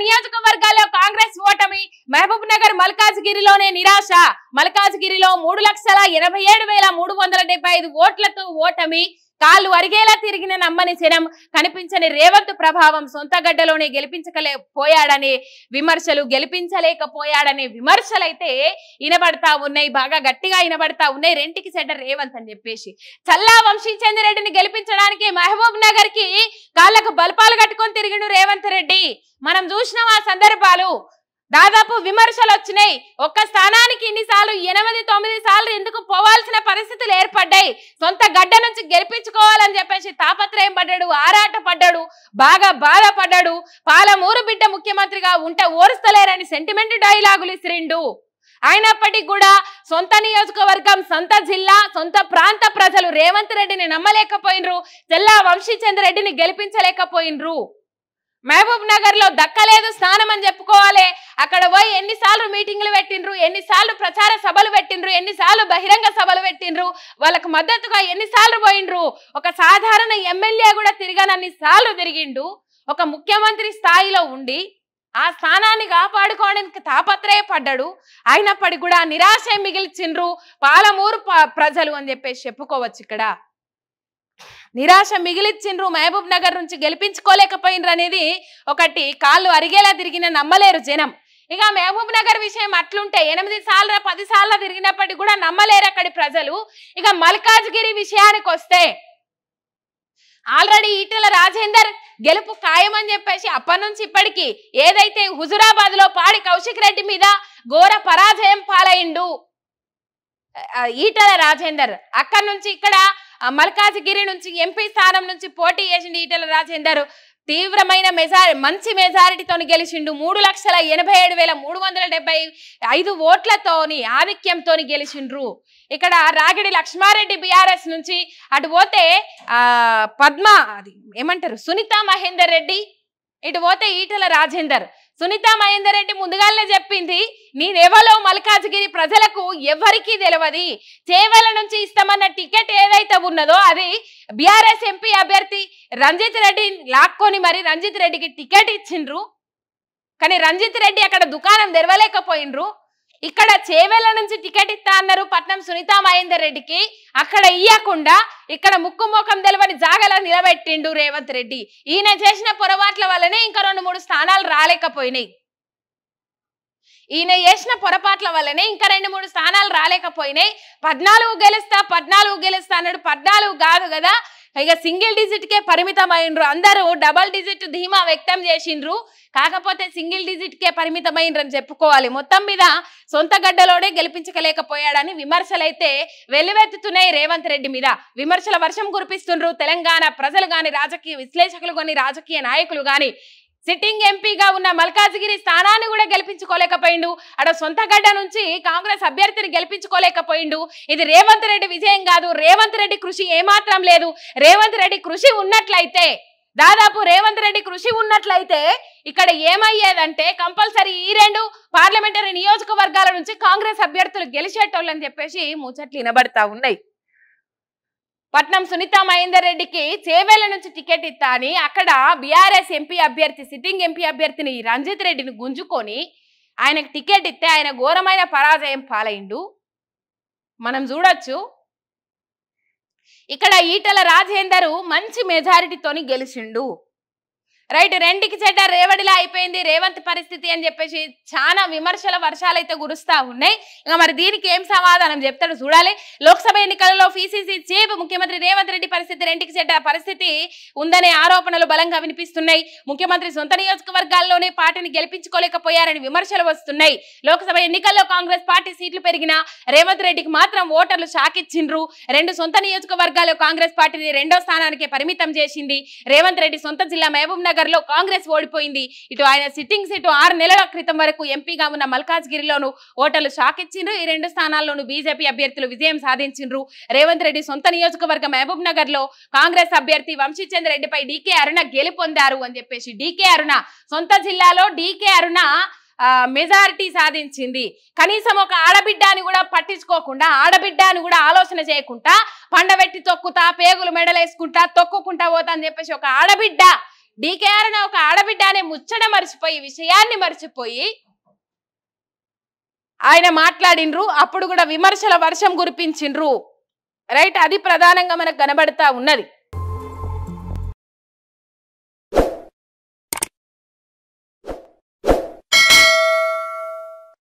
నియోజకవర్గాల్లో కాంగ్రెస్ ఓటమి, మహబూబ్ నగర్ మల్కాజ్గిరిలోనే నిరాశ. మల్కాజ్గిరిలో 3,87,375 ఓట్లతో ఓటమి. కాళ్ళు అరిగేలా తిరిగిన నమ్మని జనం, కనిపించని రేవంత్ ప్రభావం. సొంత గడ్డలోనే గెలిపించలేకపోయాడనే విమర్శలైతే వినబడతా ఉన్నాయి, బాగా గట్టిగా వినబడతా ఉన్నాయి. రెంటికి సెడ్డ రేవంత్ అని చెప్పేసి చల్లా వంశీచంద్రెడ్డిని గెలిపించడానికి మహబూబ్ నగర్ కి కాళ్ళకు బల్పాలు కట్టుకొని తిరిగిండు రేవంత్ రెడ్డి. మనం చూసినాం ఆ సందర్భాలు. దాదాపు విమర్శలు వచ్చినాయి. ఒక్క స్థానానికి ఇన్నిసార్లు 8-9 సార్లు ఎందుకు పోవాల్సిన పరిస్థితులు ఏర్పడ్డాయి. సొంత గడ్డ నుంచి గెలిపించుకోవాలని చెప్పేసి తాపత్రయం పడ్డాడు, ఆరాట పడ్డాడు, బాగా బాధపడ్డాడు. పాలమూరు బిడ్డ ముఖ్యమంత్రిగా ఉంటే ఓర్స్తలేరని సెంటిమెంట్ డైలాగులు ఇసిరిండు. అయినప్పటికీ కూడా సొంత నియోజకవర్గం, సొంత జిల్లా, సొంత ప్రాంత ప్రజలు రేవంత్ రెడ్డిని నమ్మలేకపోయినరు. చెల్లా వంశీచంద్రెడ్డిని గెలిపించలేకపోయినరు. మహబూబ్ నగర్ లో దక్కలేదు స్థానం అని చెప్పుకోవాలి. అక్కడ పోయి ఎన్నిసార్లు మీటింగ్లు పెట్టిండ్రు, ఎన్నిసార్లు ప్రచార సభలు పెట్టిండ్రు, ఎన్నిసార్లు బహిరంగ సభలు పెట్టిండ్రు, వాళ్ళకు మద్దతుగా ఎన్నిసార్లు పోయిండ్రు. ఒక సాధారణ ఎమ్మెల్యే కూడా తిరగనన్ని సార్లు తిరిగిండు. ఒక ముఖ్యమంత్రి స్థాయిలో ఉండి ఆ స్థానాన్ని కాపాడుకోవడానికి తాపత్రయపడ్డాడు. అయినప్పటికీ కూడా నిరాశ మిగిల్చిండ్రు పాలమూరు ప్రజలు అని చెప్పేసి చెప్పుకోవచ్చు. ఇక్కడ నిరాశ మిగిలిచ్చిండ్రు. మహబూబ్ నగర్ నుంచి గెలిపించుకోలేకపోయినరు అనేది ఒకటి. కాళ్ళు అరిగేలా తిరిగిన నమ్మలేరు జనం. ఇక మహబూబ్ నగర్ విషయం అట్లుంటే 8 సార్లు 10 సార్లు తిరిగినప్పటికీ కూడా నమ్మలేరు అక్కడి ప్రజలు. ఇక మల్కాజ్గిరి విషయానికి వస్తే ఆల్రెడీ ఈటెల రాజేందర్ గెలుపు ఖాయమని చెప్పేసి అప్పటి నుంచి ఇప్పటికి ఏదైతే హుజురాబాద్ లో పాడి కౌశిక్ రెడ్డి మీద ఘోర పరాజయం పాలైండు ఈటెల రాజేందర్. అక్కడి నుంచి ఇక్కడ మల్కాజ్గిరి నుంచి ఎంపీ స్థానం నుంచి పోటీ చేసిండు ఈటెల రాజేందర్. తీవ్రమైన మంచి మెజారిటీతో గెలిచిండు. 3,87,375 ఓట్లతోని ఆధిక్యంతో గెలిచిండ్రు. ఇక్కడ రాగిడి లక్ష్మారెడ్డి బీఆర్ఎస్ నుంచి, అటు పోతే సునీతా మహేందర్ రెడ్డి, ఇటు పోతే ఈటెల రాజేందర్. సునీతా మహేందర్ రెడ్డి ముందుగానే చెప్పింది, నేనెవలో మల్కాజ్గిరి ప్రజలకు ఎవరికీ తెలియదు. చేవెళ్ల నుంచి ఇస్తామన్న టికెట్ ఏదైతే ఉన్నదో అది బీఆర్ఎస్ ఎంపీ అభ్యర్థి రంజిత్ రెడ్డి లాక్కొని మరి రంజిత్ రెడ్డికి టికెట్ ఇచ్చిండ్రు. కానీ రంజిత్ రెడ్డి అక్కడ దుకాణం తెరవలేకపోయిండ్రు. ఇక్కడ చేవెళ్ల నుంచి టికెట్ ఇస్తా అన్నారు పట్నం సునీతా మహేందర్ రెడ్డికి. అక్కడ ఇయ్యకుండా ఇక్కడ ముక్కు ముఖం తెలవని జాగలా నిలబెట్టిండు రేవంత్ రెడ్డి. ఈయన చేసిన పొరపాట్ల వల్లనే ఇంకా 2-3 స్థానాలు రాలేకపోయినాయి. ఈయన చేసిన పొరపాట్ల వల్లనే ఇంకా 2-3 స్థానాలు రాలేకపోయినాయి. 14 గెలుస్తా అన్నాడు. 14 కాదు కదా, ఇక సింగిల్ డిజిట్ కే పరిమితం అయినరు. అందరూ డబల్ డిజిట్ ధీమా వ్యక్తం చేసిండ్రు. కాకపోతే సింగిల్ డిజిట్ కే పరిమితమైనరు అని చెప్పుకోవాలి. మొత్తం మీద సొంత గడ్డలోనే గెలిపించలేకపోయాడని విమర్శలైతే వెల్లువెత్తుతున్నాయి రేవంత్ రెడ్డి మీద. విమర్శల వర్షం కురిపిస్తుండ్రు తెలంగాణ ప్రజలు గాని, రాజకీయ విశ్లేషకులు గాని, రాజకీయ నాయకులు గాని. సిట్టింగ్ ఎంపీగా ఉన్న మల్కాజ్గిరి స్థానాన్ని కూడా గెలిపించుకోలేకపోయిండు. అక్కడ సొంత గడ్డ నుంచి కాంగ్రెస్ అభ్యర్థిని గెలిపించుకోలేకపోయిండు. ఇది రేవంత్ రెడ్డి విజయం కాదు. రేవంత్ రెడ్డి కృషి ఏమాత్రం లేదు. రేవంత్ రెడ్డి కృషి ఉన్నట్లయితే, దాదాపు రేవంత్ రెడ్డి కృషి ఉన్నట్లయితే ఇక్కడ ఏమయ్యేదంటే కంపల్సరీ ఈ 2 పార్లమెంటరీ నియోజకవర్గాల నుంచి కాంగ్రెస్ అభ్యర్థులు గెలిచేటోళ్ళని చెప్పేసి ముచ్చట్లు వినబడతా ఉన్నాయి. పట్నం సునీతా మహేందర్ రెడ్డికి చేవెళ్ల నుంచి టికెట్ ఇస్తా అని అక్కడ బీఆర్ఎస్ ఎంపీ అభ్యర్థి, సిట్టింగ్ ఎంపీ అభ్యర్థిని రంజిత్ రెడ్డిని గుంజుకొని ఆయనకు టికెట్ ఇస్తే ఆయన ఘోరమైన పరాజయం పాలైండు. మనం చూడొచ్చు. ఇక్కడ ఈటెల రాజేందర్ మంచి మెజారిటీతోని గెలిచిండు. రైట్, రెండికి చెడ్డ రేవడిలా అయిపోయింది రేవంత్ పరిస్థితి అని చెప్పేసి చాలా విమర్శల వర్షాలు అయితే కురుస్తా ఉన్నాయి. ఇంకా మరి దీనికి ఏం సమాధానం చెప్తాడు చూడాలి. లోక్సభ ఎన్నికలలో పిసిసి చీఫ్ ముఖ్యమంత్రి రేవంత్ రెడ్డి పరిస్థితి రెండికి చెడ్డ పరిస్థితి ఉందనే ఆరోపణలు బలంగా వినిపిస్తున్నాయి. ముఖ్యమంత్రి సొంత నియోజకవర్గాల్లోనే పార్టీని గెలిపించుకోలేకపోయారని విమర్శలు వస్తున్నాయి. లోక్సభ ఎన్నికల్లో కాంగ్రెస్ పార్టీ సీట్లు పెరిగినా రేవంత్ రెడ్డికి మాత్రం ఓటర్లు షాకిచ్చిండ్రు. 2 సొంత నియోజకవర్గాల్లో కాంగ్రెస్ పార్టీని 2వ స్థానానికి పరిమితం చేసింది. రేవంత్ రెడ్డి సొంత జిల్లా మహబూబ్ నగర్ లో కాంగ్రెస్ ఓడిపోయింది. ఇటు ఆయన సిట్టింగ్ సీటు 6 నెలల క్రితం వరకు ఎంపీగా ఉన్న మల్కాజ్గిరిలోను ఓటర్లు షాక్ ఇచ్చిండ్రు. ఈ 2 స్థానాల్లోనూ బీజేపీ అభ్యర్థులు విజయం సాధించిండ్రు. రేవంత్ రెడ్డి సొంత నియోజకవర్గం మహబూబ్ నగర్ లో కాంగ్రెస్ అభ్యర్థి వంశీచంద్ర రెడ్డిపై డీకే అరుణ గెలుపొందారు అని చెప్పేసి డీకే అరుణ సొంత జిల్లాలో డీకే అరుణ మెజారిటీ సాధించింది. కనీసం ఒక ఆడబిడ్డ అని కూడా పట్టించుకోకుండా, ఆడబిడ్డ అని కూడా ఆలోచన చేయకుండా పండబెట్టి తొక్కుతా, పేగులు మెడలేసుకుంటా తొక్కుకుంటా పోతా అని చెప్పేసి ఒక ఆడబిడ్డ డీకేఆర్ అనే ఒక ఆడబిడ్డ అనే ముచ్చట మర్చిపోయి విషయాన్ని మర్చిపోయి ఆయన మాట్లాడిండ్రు. అప్పుడు కూడా విమర్శల వర్షం కురిపించిండ్రు. రైట్, అది ప్రధానంగా మనకు కనబడతా ఉన్నది.